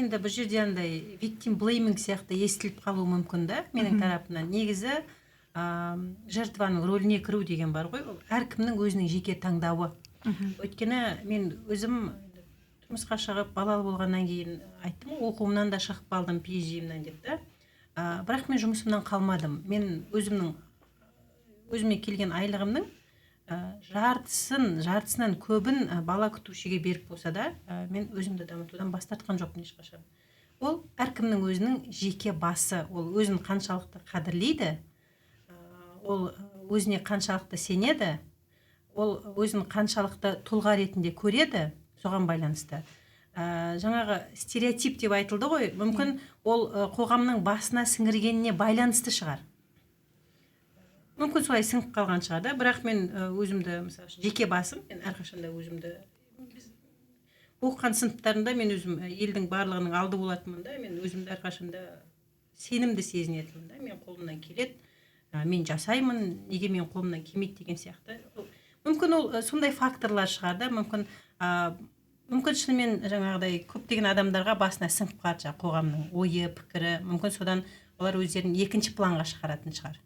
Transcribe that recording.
енді бұл жерде андай victim blaming сияқты естіліп қалуы мүмкін да менің тарапымнан. Негізі жертваның рөліне кіру деген бар ғой, ол әркімнің өзінің жеке таңдауы. Өйткені мен өзім тұрмысқа шығып балалы болғаннан кейін айттым, оқуымнан да шығып қалдым, PhD-мнан деп та. Бірақ мен жұмысымнан қалмадым. Мен өзіме келген айлығымның жартысынан көбін бала күтушіге беріп болса да, мен өзімді дамытудан бас тартқан жоқпын ешқашан. Ол әркімнің өзінің жеке басы, ол өзін қаншалықты қадірлейді, ол өзіне қаншалықты сенеді, ол өзін қаншалықты тұлға ретінде көреді, соған байланысты. Жаңағы стереотип деп айтылды ғой, мүмкін ол қоғамның басына сіңіргеніне байланысты шығар. Мүмкін солай сіңіп қалған шығар да, бірақ мен өзімді, мысалы, жеке басым, мен әрқашанда өзімді оқыған сыныптарында мен өзім елдің барлығының алды болатынмын да, мен өзімді әрқашанда сенімді сезінетінмін да, мен қолымнан келеді, мен жасаймын, неге мен қолымнан келмейді деген сияқты. Мүмкін ол сондай факторлар шығар да, мүмкін шынымен жаңағыдай көптеген адамдарға басына сіңіп қалады қоғамның ойы, пікірі, мүмкін содан олар өздерін екінші планға шығаратын шығар.